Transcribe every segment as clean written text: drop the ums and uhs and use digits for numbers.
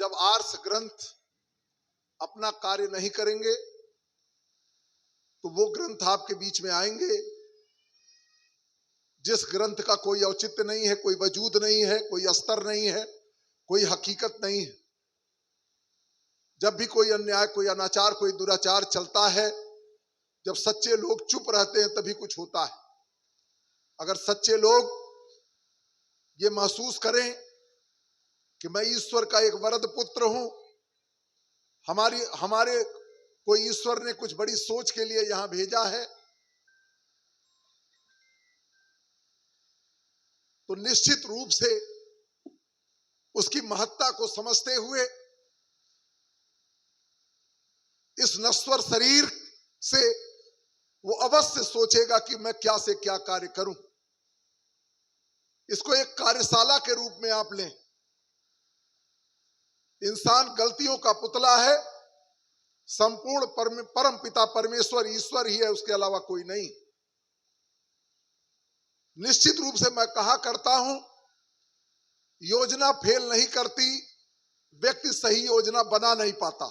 जब आर्ष ग्रंथ अपना कार्य नहीं करेंगे तो वो ग्रंथ आपके बीच में आएंगे जिस ग्रंथ का कोई औचित्य नहीं है, कोई वजूद नहीं है, कोई अस्तर नहीं है, कोई हकीकत नहीं है। जब भी कोई अन्याय, कोई अनाचार, कोई दुराचार चलता है, जब सच्चे लोग चुप रहते हैं तभी कुछ होता है। अगर सच्चे लोग ये महसूस करें कि मैं ईश्वर का एक वरद पुत्र हूं, हमारे कोई ईश्वर ने कुछ बड़ी सोच के लिए यहां भेजा है, तो निश्चित रूप से उसकी महत्ता को समझते हुए इस नश्वर शरीर से वो अवश्य सोचेगा कि मैं क्या से क्या कार्य करूं। इसको एक कार्यशाला के रूप में आप लें। इंसान गलतियों का पुतला है, संपूर्ण परम पिता परमेश्वर ईश्वर ही है, उसके अलावा कोई नहीं। निश्चित रूप से मैं कहा करता हूं, योजना फेल नहीं करती, व्यक्ति सही योजना बना नहीं पाता।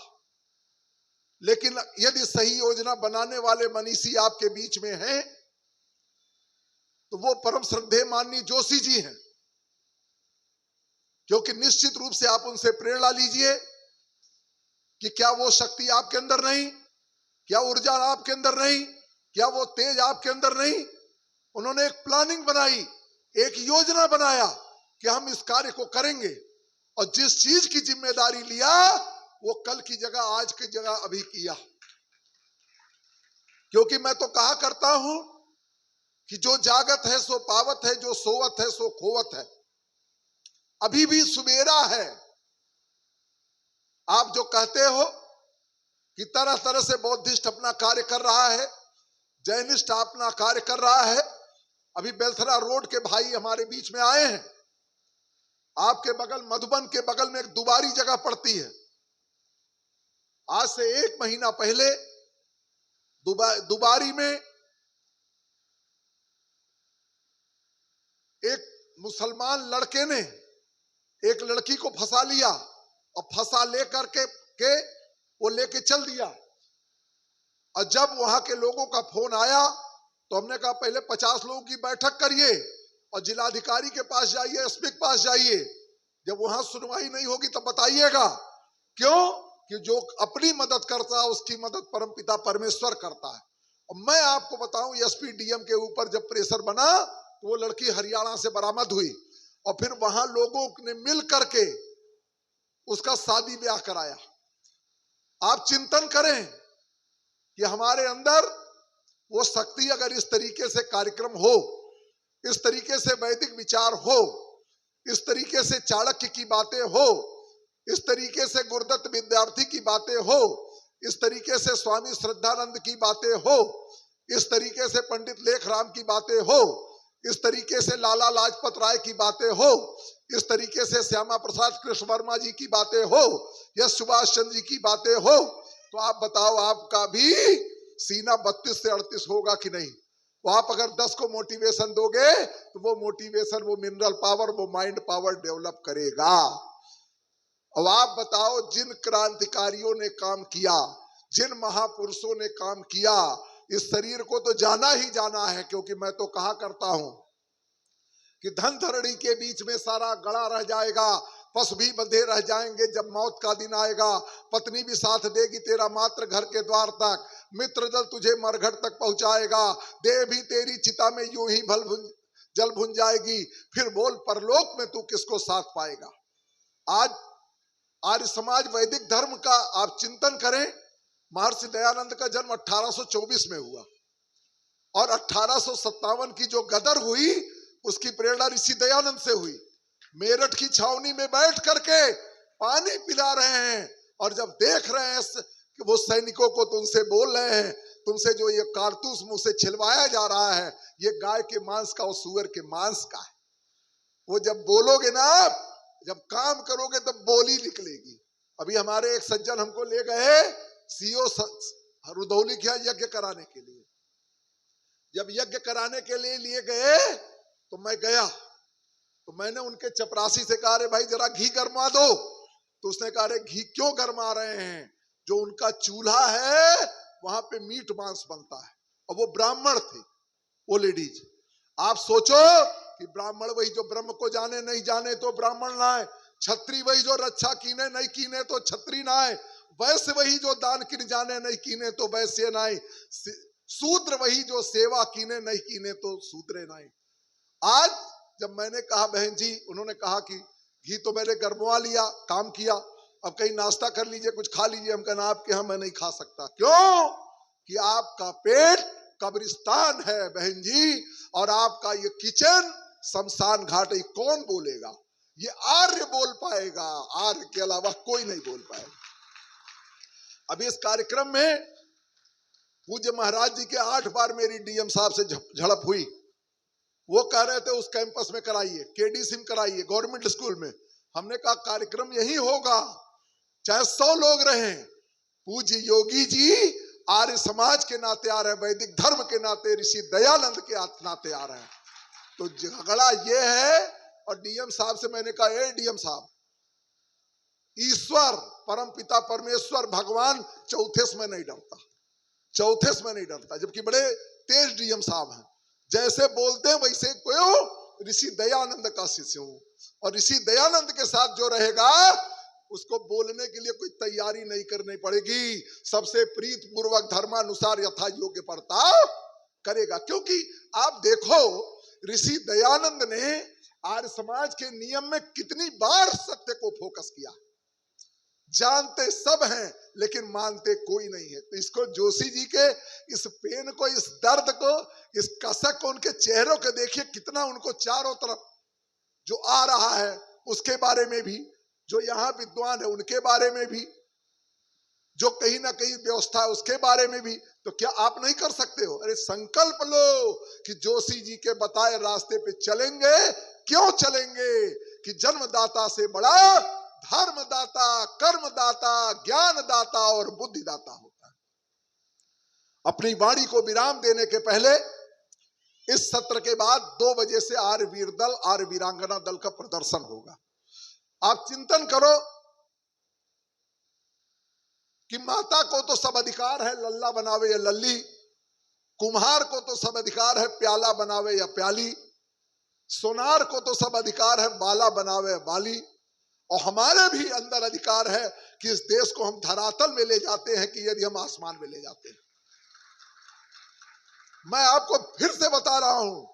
लेकिन यदि सही योजना बनाने वाले मनीषी आपके बीच में हैं, तो वो परम श्रद्धेय माननीय जोशी जी हैं। क्योंकि निश्चित रूप से आप उनसे प्रेरणा लीजिए कि क्या वो शक्ति आपके अंदर नहीं, क्या ऊर्जा आपके अंदर नहीं, क्या वो तेज आपके अंदर नहीं। उन्होंने एक प्लानिंग बनाई, एक योजना बनाया कि हम इस कार्य को करेंगे, और जिस चीज की जिम्मेदारी लिया वो कल की जगह आज की जगह अभी किया। क्योंकि मैं तो कहा करता हूं कि जो जागत है सो पावत है, जो सोवत है सो खोवत है। अभी भी सुबेरा है। आप जो कहते हो कि तरह तरह से बौद्धिस्ट अपना कार्य कर रहा है, जैनिस्ट अपना कार्य कर रहा है। अभी बेलथरा रोड के भाई हमारे बीच में आए हैं। आपके बगल मधुबन के बगल में एक दुबारी जगह पड़ती है। आज से 1 महीना पहले दुबारी में एक मुसलमान लड़के ने एक लड़की को फंसा लिया, और फंसा लेकर के वो लेके चल दिया। और जब वहां के लोगों का फोन आया तो हमने कहा पहले 50 लोगों की बैठक करिए और जिलाधिकारी के पास जाइए, एसपी के पास जाइए। जब वहां सुनवाई नहीं होगी तब बताइएगा। क्यों? कि जो अपनी मदद करता है उसकी मदद परमपिता परमेश्वर करता है। और मैं आपको बताऊं, एसपी डीएम के ऊपर जब प्रेशर बना तो वो लड़की हरियाणा से बरामद हुई, और फिर वहां लोगों ने मिल करके उसका शादी ब्याह कराया। आप चिंतन करें कि हमारे अंदर वो शक्ति अगर इस तरीके से कार्यक्रम हो, इस तरीके से वैदिक विचार हो, इस तरीके से चाणक्य की बातें हो, इस तरीके से गुरुदत्त विद्यार्थी की बातें हो, इस तरीके से स्वामी श्रद्धानंद की बातें हो, इस तरीके से पंडित लेखराम की बातें हो, इस तरीके से लाला लाजपत राय की बातें हो, इस तरीके से श्यामा प्रसाद कृष्ण वर्मा जी की बातें हो, या सुभाष चंद्र जी की बातें हो, तो आप बताओ आपका भी सीना 32 से 38 होगा कि नहीं? तो आप अगर 10 को मोटिवेशन दोगे तो वो मोटिवेशन, वो मिनरल पावर, वो माइंड पावर डेवलप करेगा। अब आप बताओ, जिन क्रांतिकारियों ने काम किया, जिन महापुरुषों ने काम किया, इस शरीर को तो जाना ही जाना है। क्योंकि मैं तो कहा करता हूं कि धन धरणी के बीच में सारा गड़ा रह जाएगा, पशु भी बंधे रह जाएंगे। जब मौत का दिन आएगा, पत्नी भी साथ देगी तेरा मात्र घर के द्वार तक, मित्र दल तुझे मरघट तक पहुंचाएगा, देह भी तेरी चिता में यूं ही जल भुन जाएगी। फिर बोल परलोक में तू किसको साथ पाएगा? आज आर्य समाज वैदिक धर्म का आप चिंतन करें। महर्षि दयानंद का जन्म 1824 में हुआ, और 1857 की जो गदर हुई उसकी प्रेरणा ऋषि दयानंद से हुई। मेरठ की छावनी में बैठ करके पानी पिला रहे हैं, और जब देख रहे हैं कि वो सैनिकों को, तो उनसे बोल रहे हैं, तुमसे जो ये कारतूस मुंह से छिलवाया जा रहा है, ये गाय के मांस का और सूअर के मांस का है। वो जब बोलोगे ना, जब काम करोगे तब बोली निकलेगी। अभी हमारे एक सज्जन हमको ले गए सीओ रुधौली के यज्ञ कराने के लिए। जब यज्ञ कराने के लिए लिए गए तो मैं गया, तो मैंने उनके चपरासी से कहा, अरे भाई जरा घी गरमा दो। तो उसने कहा अरे घी क्यों गरमा रहे हैं, जो उनका चूल्हा है वहां पे मीट मांस बनता है। और वो ब्राह्मण थे वो लेडीज। आप सोचो कि ब्राह्मण वही जो ब्रह्म को जाने, नहीं जाने तो ब्राह्मण ना है, छत्री वही जो रक्षा कीने नहीं कीने तो छत्री ना है, वैश्य वही जो दान किन जाने नहीं कीने तो वैश्य ना है, शूद्र वही जो सेवा कीने नहीं कीने तो शूद्रे ना है। आज जब मैंने कहा बहन जी, उन्होंने कहा कि घी तो मैंने गरमवा लिया, काम किया, अब कहीं नाश्ता कर लीजिए, कुछ खा लीजिए। हम कहना आपके यहाँ मैं नहीं खा सकता। क्यों? कि आपका पेट कब्रिस्तान है बहन जी, और आपका ये किचन शमशान घाट है। कौन बोलेगा? ये आर्य बोल पाएगा, आर्य के अलावा कोई नहीं बोल पाएगा। अभी इस कार्यक्रम में पूज्य महाराज जी के 8 बार मेरी डीएम साहब से झड़प हुई। वो कह रहे थे उस कैंपस में कराइए, केडी सिम कराइए, गवर्नमेंट स्कूल में। हमने कहा कार्यक्रम यही होगा, चाहे 100 लोग रहें। पूज्य योगी जी आर्य समाज के नाते आ रहे हैं, वैदिक धर्म के नाते, ऋषि दयानंद के नाते आ रहे हैं। तो झगड़ा ये है। और डीएम साहब से मैंने कहा ए डीएम साहब, ईश्वर परम पिता परमेश्वर भगवान चौथे से मैं नहीं डरता, चौथे से मैं नहीं डरता, जबकि बड़े तेज डीएम साहब हैं। जैसे बोलते हैं वैसे कोई ऋषि दयानंद का शिष्य हूं, और ऋषि दयानंद के साथ जो रहेगा उसको बोलने के लिए कोई तैयारी नहीं करनी पड़ेगी, सबसे प्रीत पूर्वक धर्मानुसार यथा योग्य बर्ताव करेगा। क्योंकि आप देखो ऋषि दयानंद ने आर्य समाज के नियम में कितनी बार सत्य को फोकस किया। जानते सब हैं लेकिन मानते कोई नहीं है। तो इसको जोशी जी के इस पेन को, इस दर्द को, इस कसक को उनके चेहरों के देखिए, कितना उनको चारों तरफ जो आ रहा है उसके बारे में भी, जो यहाँ विद्वान है उनके बारे में भी, जो कहीं ना कहीं व्यवस्था है उसके बारे में भी। तो क्या आप नहीं कर सकते हो? अरे संकल्प लो कि जोशी जी के बताए रास्ते पे चलेंगे। क्यों चलेंगे? कि जन्मदाता से बड़ा धर्मदाता, कर्मदाता, ज्ञानदाता और बुद्धिदाता होता है। अपनी वाणी को विराम देने के पहले इस सत्र के बाद 2 बजे से आर्य वीर दल, आर्य वीरांगना दल का प्रदर्शन होगा। आप चिंतन करो कि माता को तो सब अधिकार है लल्ला बनावे या लल्ली, कुम्हार को तो सब अधिकार है प्याला बनावे या प्याली, सोनार को तो सब अधिकार है बाला बनावे या बाली, और हमारे भी अंदर अधिकार है कि इस देश को हम धरातल में ले जाते हैं कि यदि हम आसमान में ले जाते हैं। मैं आपको फिर से बता रहा हूं,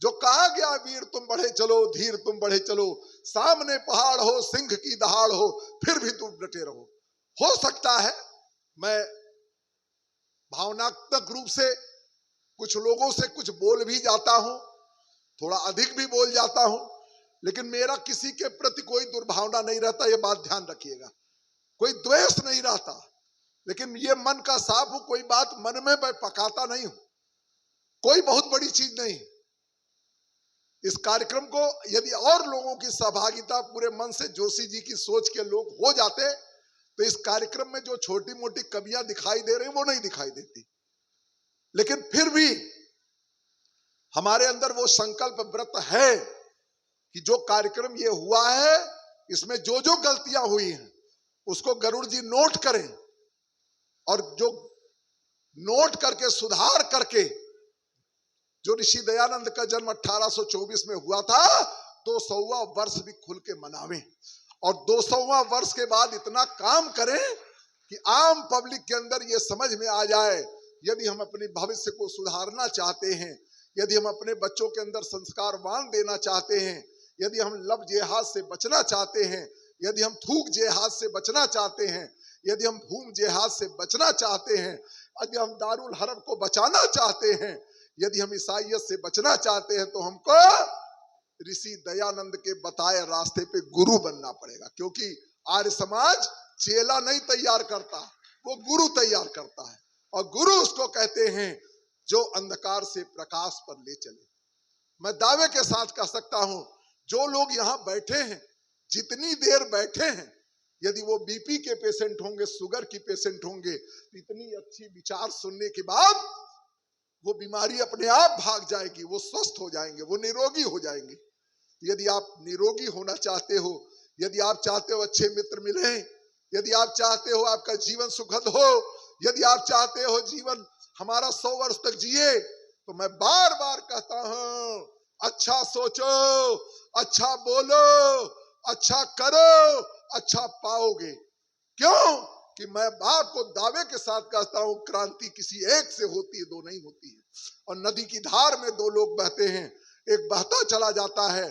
जो कहा गया वीर तुम बढ़े चलो, धीर तुम बढ़े चलो, सामने पहाड़ हो, सिंह की दहाड़ हो, फिर भी तुम डटे रहो। हो सकता है मैं भावनात्मक रूप से कुछ लोगों से कुछ बोल भी जाता हूं, थोड़ा अधिक भी बोल जाता हूं, लेकिन मेरा किसी के प्रति कोई दुर्भावना नहीं रहता, ये बात ध्यान रखिएगा। कोई द्वेष नहीं रहता, लेकिन ये मन का साफ हूं, कोई बात मन में मैं पकाता नहीं हूं, कोई बहुत बड़ी चीज नहीं। इस कार्यक्रम को यदि और लोगों की सहभागिता पूरे मन से जोशी जी की सोच के लोग हो जाते तो इस कार्यक्रम में जो छोटी मोटी कमियां दिखाई दे रही वो नहीं दिखाई देती। लेकिन फिर भी हमारे अंदर वो संकल्प व्रत है कि जो कार्यक्रम ये हुआ है इसमें जो जो गलतियां हुई हैं उसको गरुड़ जी नोट करें, और जो नोट करके सुधार करके, जो ऋषि दयानंद का जन्म 1824 में हुआ था, 200वां वर्ष भी खुल के मनावें, और 200वां वर्ष के बाद इतना काम करें कि आम पब्लिक के अंदर ये समझ में आ जाए, यदि हम अपने भविष्य को सुधारना चाहते हैं, यदि हम अपने बच्चों के अंदर संस्कारवान देना चाहते हैं, यदि हम लब जेहाद से बचना चाहते हैं, यदि हम थूक जेहाद से बचना चाहते हैं, यदि हम भूम जेहाद से बचना चाहते हैं, यदि हम दारुल हरब को बचाना चाहते हैं, यदि हम ईसाइयत से बचना चाहते हैं, तो हमको ऋषि दयानंद के बताए रास्ते पे गुरु बनना पड़ेगा। क्योंकि आर्य समाज चेला नहीं तैयार करता, वो गुरु तैयार करता है, और गुरु उसको कहते हैं जो अंधकार से प्रकाश पर ले चले। मैं दावे के साथ कह सकता हूं, जो लोग यहां बैठे हैं, जितनी देर बैठे हैं, यदि वो बीपी के पेशेंट होंगे, शुगर की पेशेंट होंगे, इतनी अच्छी विचार सुनने के बाद वो बीमारी अपने आप भाग जाएगी, वो स्वस्थ हो जाएंगे, वो निरोगी हो जाएंगे। यदि आप निरोगी होना चाहते हो, यदि आप चाहते हो अच्छे मित्र मिले, यदि आप चाहते हो आपका जीवन सुखद हो, यदि आप चाहते हो जीवन हमारा 100 वर्ष तक जिए, तो मैं बार बार कहता हूं, अच्छा सोचो, अच्छा बोलो, अच्छा करो, अच्छा पाओगे। क्यों कि मैं आपको दावे के साथ कहता हूं, क्रांति किसी एक से होती है, दो नहीं होती है। और नदी की धार में दो लोग बहते हैं, एक बहता चला जाता है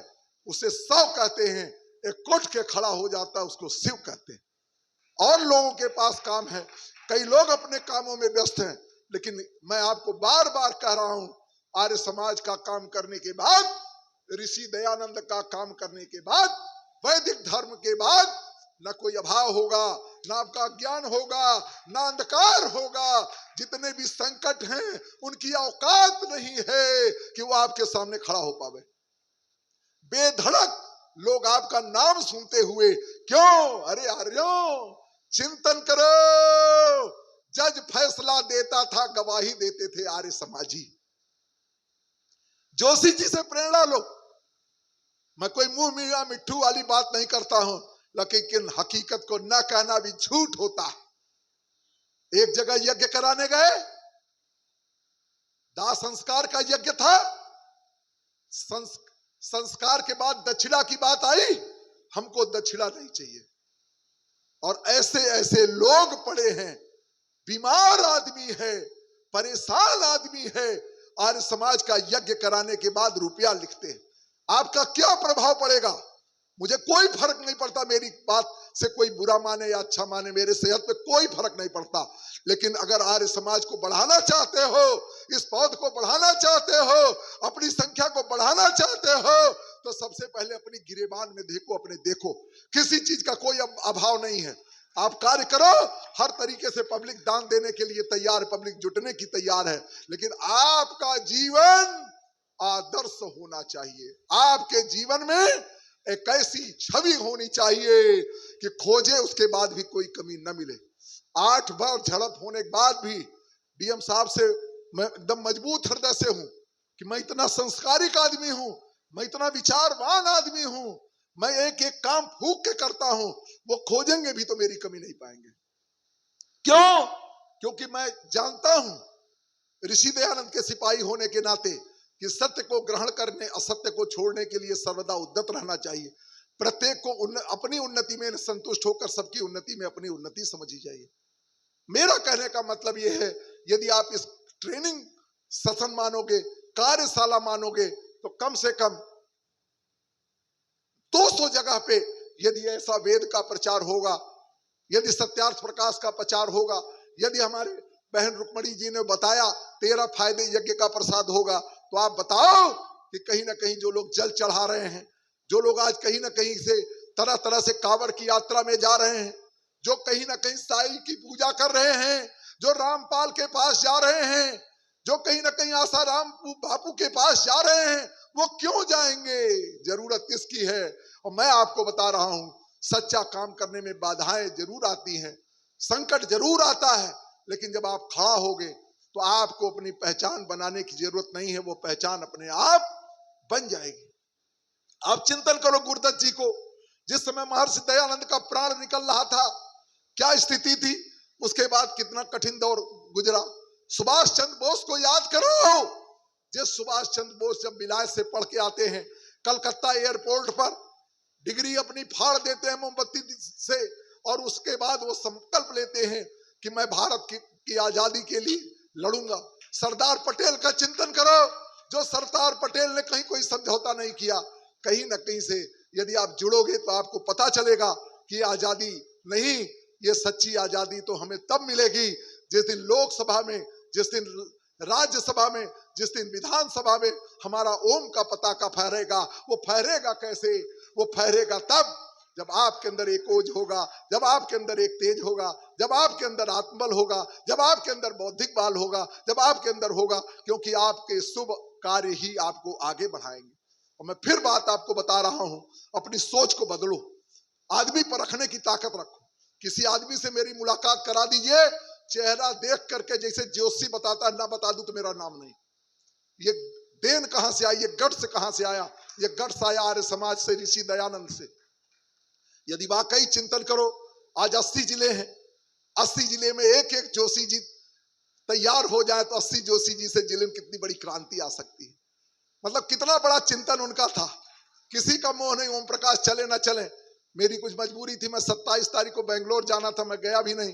उसे 100 कहते हैं, एक उठ के खड़ा हो जाता है उसको शिव कहते हैं। और लोगों के पास काम है, कई लोग अपने कामों में व्यस्त हैं, लेकिन मैं आपको बार बार कह रहा हूं, आर्य समाज का काम करने के बाद, ऋषि दयानंद का काम करने के बाद, वैदिक धर्म के बाद न कोई अभाव होगा, न आपका ज्ञान होगा, न अंधकार होगा। जितने भी संकट हैं उनकी औकात नहीं है कि वो आपके सामने खड़ा हो पावे। बेधड़क लोग आपका नाम सुनते हुए, क्यों, अरे आर्यों चिंतन करो, जज फैसला देता था, गवाही देते थे आर्य समाजी। जोशी जी से प्रेरणा लो। मैं कोई मुंह मीठा मिट्ठू वाली बात नहीं करता हूं, लेकिन हकीकत को न कहना भी झूठ होता। एक जगह यज्ञ कराने गए, दाह संस्कार का यज्ञ था, संस्कार के बाद दक्षिणा की बात आई, हमको दक्षिणा नहीं चाहिए। और ऐसे ऐसे लोग पड़े हैं, बीमार आदमी है, परेशान आदमी है, आर्य समाज का यज्ञ कराने के बाद रुपया लिखते हैं। आपका क्या प्रभाव पड़ेगा? मुझे कोई फर्क नहीं पड़ता, मेरी बात से कोई बुरा माने या अच्छा माने, मेरे सेहत पे कोई फर्क नहीं पड़ता। लेकिन अगर आर्य समाज को बढ़ाना चाहते हो, इस पौध को बढ़ाना चाहते हो, अपनी संख्या को बढ़ाना चाहते हो, तो सबसे पहले अपनी गिरेबान में देखो, अपने देखो, किसी चीज का कोई अभाव नहीं है। आप कार्य करो, हर तरीके से पब्लिक दान देने के लिए तैयार, पब्लिक जुटने की तैयार है, लेकिन आपका जीवन आदर्श होना चाहिए। आपके जीवन में एक ऐसी छवि होनी चाहिए कि खोजे उसके बाद भी कोई कमी न मिले। 8 बार झड़प होने के बाद भी डीएम साहब से मैं एकदम मजबूत हृदय से हूं कि मैं इतना संस्कारिक आदमी हूं, मैं इतना विचारवान आदमी हूं, मैं एक एक काम फूंक के करता हूं, वो खोजेंगे भी तो मेरी कमी नहीं पाएंगे। क्यों? क्योंकि मैं जानता हूं ऋषि दयानंद के सिपाही होने के नाते कि सत्य को ग्रहण करने, असत्य को छोड़ने के लिए सर्वदा उद्यत रहना चाहिए। प्रत्येक को अपनी उन्नति में संतुष्ट होकर सबकी उन्नति में अपनी उन्नति समझी जाइए। मेरा कहने का मतलब यह है, यदि आप इस ट्रेनिंग सत्संग मानोगे, कार्यशाला मानोगे, तो कम से कम 200 जगह पे यदि ऐसा वेद का प्रचार होगा, यदि सत्यार्थ प्रकाश का प्रचार होगा, यदि हमारे बहन रुक्मणी जी ने बताया 13 फायदे यज्ञ का प्रसाद होगा, तो आप बताओ कि कहीं ना कहीं जो लोग जल चढ़ा रहे हैं, जो लोग आज कहीं ना कहीं से तरह तरह से कांवड़ की यात्रा में जा रहे हैं, जो कहीं ना कहीं साईं की पूजा कर रहे हैं, जो रामपाल के पास जा रहे हैं, जो कहीं ना कहीं आसाराम बापू के पास जा रहे हैं, वो क्यों जाएंगे? जरूरत किसकी है? और मैं आपको बता रहा हूं, सच्चा काम करने में बाधाएं जरूर आती हैं, संकट जरूर आता है, लेकिन जब आप खड़ा होगे तो आपको अपनी पहचान बनाने की जरूरत नहीं है, वो पहचान अपने आप बन जाएगी। आप चिंतन करो गुरुदत्त जी को, जिस समय महर्षि दयानंद का प्राण निकल रहा था, क्या स्थिति थी, उसके बाद कितना कठिन दौर गुजरा। सुभाष चंद्र बोस को याद करो, जिस सुभाष चंद्र बोस जब विलायत से पढ़ के आते हैं, कलकत्ता एयरपोर्ट पर डिग्री अपनी फाड़ देते हैं मोमबत्ती से, और उसके बाद वो संकल्प लेते हैं कि मैं भारत की आजादी के लिए लड़ूंगा। सरदार पटेल का चिंतन करो, जो सरदार पटेल ने कहीं कोई समझौता नहीं किया। कहीं ना कहीं से यदि आप जुड़ोगे तो आपको पता चलेगा कि आजादी नहीं, ये सच्ची आजादी तो हमें तब मिलेगी जिस दिन लोकसभा में, जिस दिन राज्यसभा में, जिस दिन विधानसभा में हमारा ओम का पताका फहरेगा। वो फहरेगा कैसे? वो फहरेगा तब जब आपके अंदर एक ओज होगा, जब आपके अंदर एक तेज होगा, जब आपके अंदर आत्मबल होगा, जब आपके अंदर बौद्धिक बल होगा, जब आपके अंदर होगा, क्योंकि आपके शुभ कार्य ही आपको आगे बढ़ाएंगे। और मैं फिर बात आपको बता रहा हूं, अपनी सोच को बदलो, आदमी परखने की ताकत रखो। किसी आदमी से मेरी मुलाकात करा दीजिए, चेहरा देख करके जैसे जोशी बताता है, ना बता दूं तो मेरा नाम नहीं। ये देन कहां से आई, ये गट्स कहां से आया? ये गट्स आया आर्य समाज से, ऋषि दयानंद से। यदि वाकई चिंतन करो, आज 80 जिले हैं, 80 जिले में एक एक जोशी जी तैयार हो जाए तो 80 जोशी जी से जिले में कितनी बड़ी क्रांति आ सकती है। मतलब कितना बड़ा चिंतन उनका था। किसी का मोह नहीं, ओम प्रकाश चले ना चले, मेरी कुछ मजबूरी थी, मैं 27 तारीख को बेंगलोर जाना था, मैं गया भी नहीं।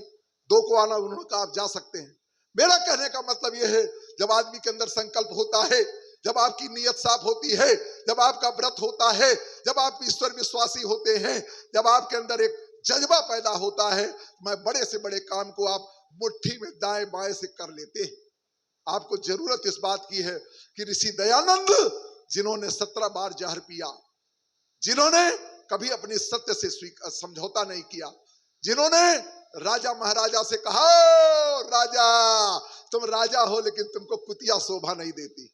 2 को आना, उन्होंने कहा आप जा सकते हैं। मेरा कहने का मतलब यह है, जब आदमी के अंदर संकल्प होता है, जब आपकी नीयत साफ होती है, जब आपका व्रत होता है, जब आप ईश्वर विश्वासी होते हैं, जब आपके अंदर एक जज्बा पैदा होता है, मैं बड़े से बड़े काम को आप मुट्ठी में दाएं बाएं से कर लेते हैं। आपको जरूरत इस बात की है कि ऋषि दयानंद, जिन्होंने 17 बार जहर पिया, जिन्होंने कभी अपने सत्य से समझौता नहीं किया, जिन्होंने राजा महाराजा से कहा राजा तुम राजा हो लेकिन तुमको कुतिया शोभा नहीं देती,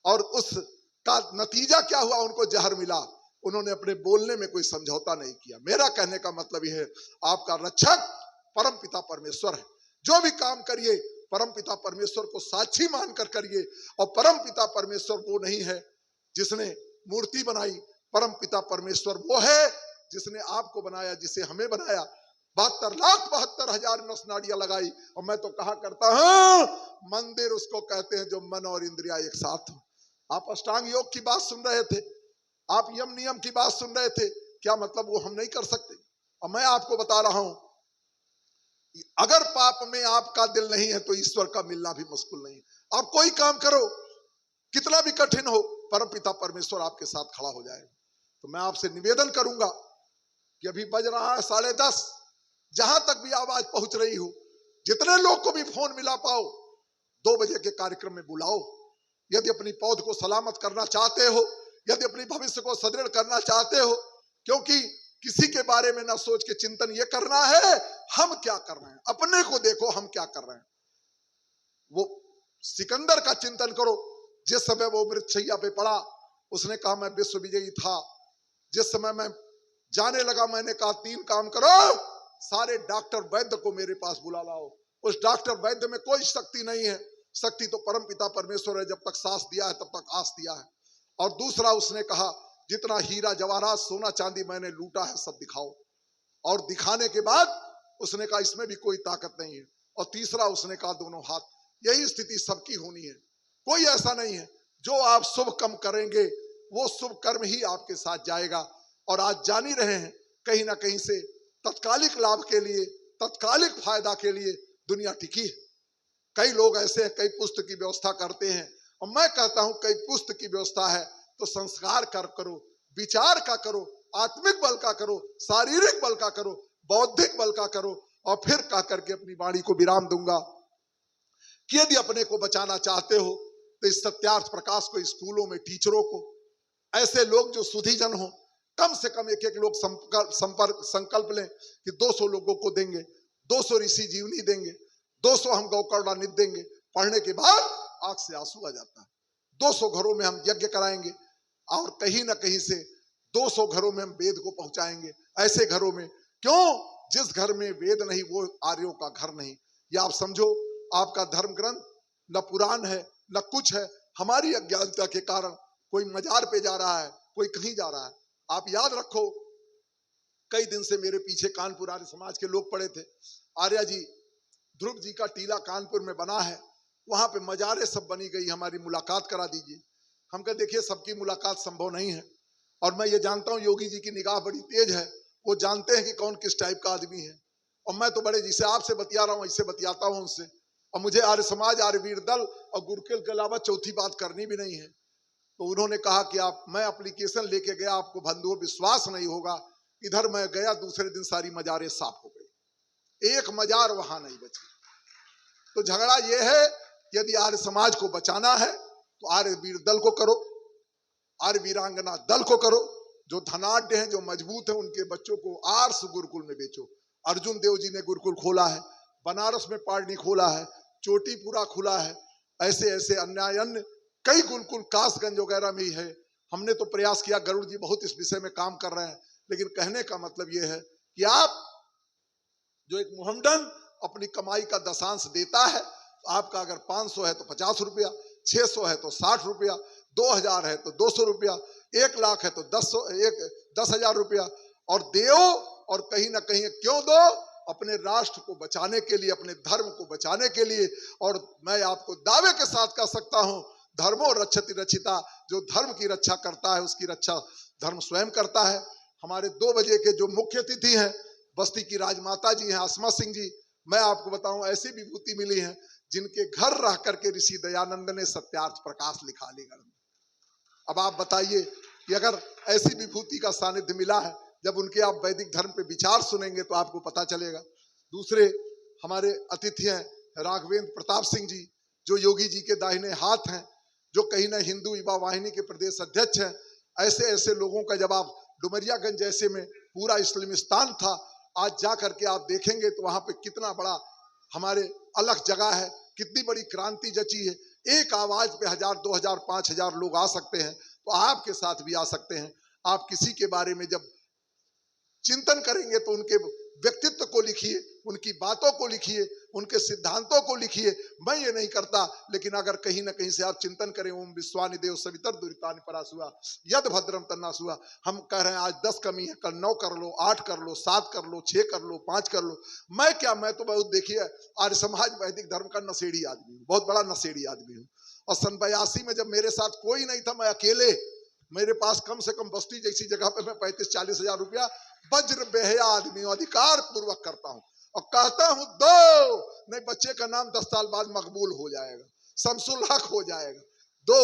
और उसका नतीजा क्या हुआ, उनको जहर मिला। उन्होंने अपने बोलने में कोई समझौता नहीं किया। मेरा कहने का मतलब यह है, आपका रक्षक परम पिता परमेश्वर है। जो भी काम करिए परम पिता परमेश्वर को साक्षी मानकर करिए, और परम पिता परमेश्वर वो नहीं है जिसने मूर्ति बनाई, परम पिता परमेश्वर वो है जिसने आपको बनाया, जिसे हमें बनाया। 72,72,000 नस नाड़ियां लगाई, और मैं तो कहा करता हूं मंदिर उसको कहते हैं जो मन और इंद्रिया एक साथ हो। आप अष्टांग योग की बात सुन रहे थे, आप यम नियम की बात सुन रहे थे, क्या मतलब वो हम नहीं कर सकते? और मैं आपको बता रहा हूं, अगर पाप में आपका दिल नहीं है तो ईश्वर का मिलना भी मुश्किल नहीं। आप कोई काम करो, कितना भी कठिन हो, परम पिता परमेश्वर आपके साथ खड़ा हो जाएगा। तो मैं आपसे निवेदन करूंगा कि अभी बज रहा है 10:30, जहां तक भी आवाज पहुंच रही हो, जितने लोग को भी फोन मिला पाओ, 2 बजे के कार्यक्रम में बुलाओ। यदि अपनी पौध को सलामत करना चाहते हो, यदि अपनी भविष्य को सुदृढ़ करना चाहते हो, क्योंकि किसी के बारे में ना सोच के चिंतन ये करना है हम क्या कर रहे हैं, अपने को देखो हम क्या कर रहे हैं। वो सिकंदर का चिंतन करो, जिस समय वो मृतशैया पे पड़ा, उसने कहा मैं विश्व विजयी था। जिस समय मैं जाने लगा, मैंने कहा 3 काम करो, सारे डॉक्टर वैद्य को मेरे पास बुला लाओ। उस डॉक्टर वैद्य में कोई शक्ति नहीं है, शक्ति तो परम पिता परमेश्वर है। जब तक सांस दिया है तब तक आस दिया है। और दूसरा उसने कहा जितना हीरा जवाहरात सोना चांदी मैंने लूटा है सब दिखाओ। और दिखाने के बाद उसने कहा इसमें भी कोई ताकत नहीं है। और तीसरा उसने कहा दोनों हाथ। यही स्थिति सबकी होनी है, कोई ऐसा नहीं है। जो आप शुभ कर्म करेंगे वो शुभ कर्म ही आपके साथ जाएगा। और आज जान ही रहे हैं, कहीं ना कहीं से तत्कालिक लाभ के लिए, तत्कालिक फायदा के लिए दुनिया टिकी है। कई लोग ऐसे हैं, कई पुस्तक की व्यवस्था करते हैं, और मैं कहता हूं कई पुस्तक की व्यवस्था है तो संस्कार कर करो, विचार का करो, आत्मिक बल का करो, शारीरिक बल का करो, बौद्धिक बल का करो। और फिर कह करके अपनी वाणी को विराम दूंगा कि यदि अपने को बचाना चाहते हो तो इस सत्यार्थ प्रकाश को, स्कूलों में टीचरों को, ऐसे लोग जो सुधीजन हो, कम से कम एक लोग संकल्प लें कि 200 लोगों को देंगे, 200 ऋषि जीवनी देंगे, 200 हम गौकर्णानित देंगे। पढ़ने के बाद आंख से आंसू आ जाता है। 200 घरों में हम यज्ञ कराएंगे, और कहीं ना कहीं से 200 घरों में हम वेद को पहुंचाएंगे। ऐसे घरों में, क्यों? जिस घर में वेद नहीं वो आर्यों का घर नहीं। या आप समझो आपका धर्म ग्रंथ न पुराण है न कुछ है। हमारी अज्ञानता के कारण कोई मजार पे जा रहा है, कोई कहीं जा रहा है। आप याद रखो, कई दिन से मेरे पीछे कानपुर आर्य समाज के लोग पड़े थे। आर्या जी, ध्रुव जी का टीला कानपुर में बना है, वहां पे मजारे सब बनी गई, हमारी मुलाकात करा दीजिए। हम कहा देखिए सबकी मुलाकात संभव नहीं है, और मैं ये जानता हूँ योगी जी की निगाह बड़ी तेज है, वो जानते हैं कि कौन किस टाइप का आदमी है। और मैं तो बड़े जिसे आपसे बतिया रहा हूँ ऐसे बतियाता हूँ उनसे। और मुझे आर्य समाज, आर्यवीर दल और गुरुकुल के अलावा चौथी बात करनी भी नहीं है। तो उन्होंने कहा कि मैं एप्लीकेशन लेके गया, आपको बंधुओं विश्वास नहीं होगा, इधर मैं गया, दूसरे दिन सारी मजारें साफ हो गई, एक मजार वहां नहीं बची। तो झगड़ा यह है, यदि आर्य समाज को बचाना है तो आर्य वीर दल को करो, आर्य वीरांगना दल को करो। जो धनाढ्य हैं, जो मजबूत हैं, उनके बच्चों को आर्ष गुरुकुल में बेचो। अर्जुन देव जी ने गुरुकुल खोला है, बनारस में पारडी खोला है, चोटीपुरा खुला है, ऐसे ऐसे अन्य कई गुरुकुल कासगंज वगैरह में ही है। हमने तो प्रयास किया, गरुड़ जी बहुत इस विषय में काम कर रहे हैं। लेकिन कहने का मतलब यह है कि आप जो एक मोहम्मदन अपनी कमाई का दशांश देता है, आपका अगर 500 है तो 50 रुपया, 600 है तो 60 रुपया, 2000 है तो 200 रुपया, 1 लाख है तो 10,000 रुपया। और देओ, और कहीं ना कहीं क्यों दो? अपने राष्ट्र को बचाने के लिए, अपने धर्म को बचाने के लिए। और मैं आपको दावे के साथ कह सकता हूं, धर्मो रक्षति रक्षिता, जो धर्म की रक्षा करता है उसकी रक्षा धर्म स्वयं करता है। हमारे 2 बजे के जो मुख्य अतिथि हैं, बस्ती की राजमाता जी हैं आसमा सिंह जी, मैं आपको बताऊं ऐसी विभूति मिली है जिनके घर रह करके ऋषि दयानंद ने सत्यार्थ प्रकाश लिखा अलीगढ़ में। अब आप बताइए कि अगर ऐसी विभूति का सानिध्य मिला है, जब उनके आप वैदिक धर्म पे विचार सुनेंगे तो आपको पता चलेगा। दूसरे हमारे अतिथि हैं राघवेंद्र प्रताप सिंह जी, जो योगी जी के दाहिने हाथ हैं, जो कहीं ना हिंदू युवा वाहिनी के प्रदेश अध्यक्ष हैं। ऐसे ऐसे लोगों का जब आप डुमरियागंज जैसे में पूरा इस्लामिस्तान था, आज जा करके आप देखेंगे तो वहां पे कितना बड़ा हमारे अलग जगह है, कितनी बड़ी क्रांति जची है। एक आवाज पे 1000, 2000, 5000 लोग आ सकते हैं, तो आपके साथ भी आ सकते हैं। आप किसी के बारे में जब चिंतन करेंगे तो उनके व्यक्तित्व को लिखिए, उनकी बातों को लिखिए, उनके सिद्धांतों को लिखिए। मैं ये नहीं करता, लेकिन अगर कहीं ना कहीं से आप चिंतन करें, ओम विश्वानि देव सवितर दुरितानि परासुआ यद भद्रम तन्नासुआ। हम कह रहे हैं आज 10 कमी है, कल 9 कर लो, 8 कर लो, 7 कर लो, 6 कर लो, 5 कर लो। मैं क्या, मैं तो बहुत देखिए आर्य समाज वैदिक धर्म का नशेड़ी आदमी हूँ, बहुत बड़ा नशेड़ी आदमी हूँ। और सन 82 में जब मेरे साथ कोई नहीं था, मैं अकेले, मेरे पास कम से कम बस्ती जैसी जगह पे मैं 35-40 हजार रुपया वज्र बेहया आदमी हूं, अधिकार पूर्वक करता हूं और कहता हूं दो, नहीं बच्चे का नाम 10 साल बाद मकबूल हो जाएगा, शमसुल हक हो जाएगा, दो।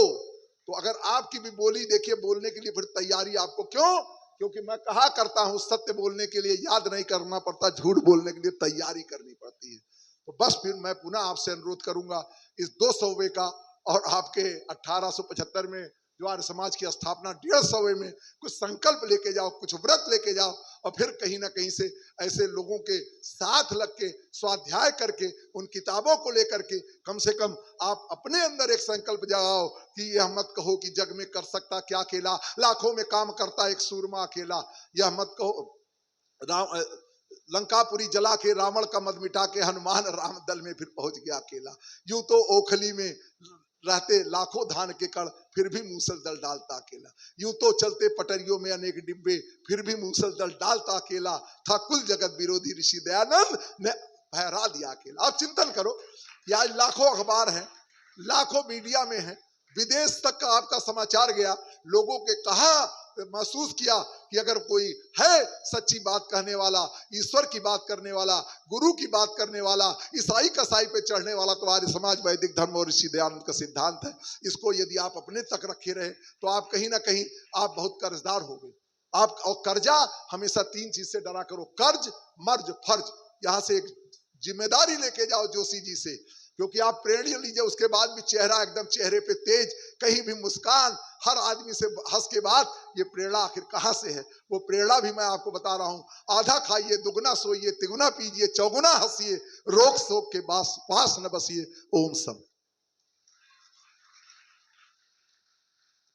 तो अगर आपकी भी बोली देखिए, बोलने के लिए फिर तैयारी आपको क्यों? क्योंकि मैं कहा करता हूं सत्य बोलने के लिए याद नहीं करना पड़ता, झूठ बोलने के लिए तैयारी करनी पड़ती है। तो बस फिर मैं पुनः आपसे अनुरोध करूंगा इस 200वें का और आपके 1875 में जो आर्य समाज की स्थापना 150वें में कुछ संकल्प लेके जाओ, कुछ व्रत लेके जाओ, और फिर कहीं ना कहीं से ऐसे लोगों के साथ लग के स्वाध्याय करके उन किताबों को लेकर के कम से कम आप अपने अंदर एक संकल्प जगाओ कि यह मत कहो कि जग में कर सकता क्या अकेला, लाखों में काम करता एक सूरमा अकेला। यह मत कहो लंकापुरी जला के रावण का मद मिटा के हनुमान राम दल में फिर पहुंच गया अकेला। यूं तो ओखली में रहते लाखों धान के कण, फिर भी मूसल दल डालता अकेला। यूं तो चलते पटरियों में अनेक डिब्बे, फिर भी मूसल दल डालता अकेला। था कुल जगत विरोधी ऋषि दयानंद ने फहरा दिया अकेला। आप चिंतन करो कि आज लाखों अखबार हैं, लाखों मीडिया में हैं, विदेश तक का आपका समाचार गया, लोगों के कहा महसूस किया कि अगर कोई है सच्ची बात कहने वाला, ईश्वर की बात करने वाला, गुरु की बात करने वाला, ईसाई कसाई पे चढ़ने वाला, तो आर्य समाज वैदिक धर्म और ऋषि दयानंद का सिद्धांत है। इसको यदि आप अपने तक रखे रहे तो आप कहीं ना कहीं आप बहुत कर्जदार हो गए। आप और कर्जा हमेशा 3 चीज से डरा करो, कर्ज, मर्ज, फर्ज। यहां से एक जिम्मेदारी लेके जाओ जोशी जी से, क्योंकि आप प्रेरणा लीजिए, उसके बाद भी चेहरा एकदम चेहरे पे तेज, कहीं भी मुस्कान, हर आदमी से हंस के बाद ये प्रेरणा आखिर कहां से है? वो प्रेरणा भी मैं आपको बता रहा हूं। आधा खाइए, दुगना सोइए, तिगुना पीजिए, चौगुना हंसिए, रोग शोक के पास न बसिए। ओम सम।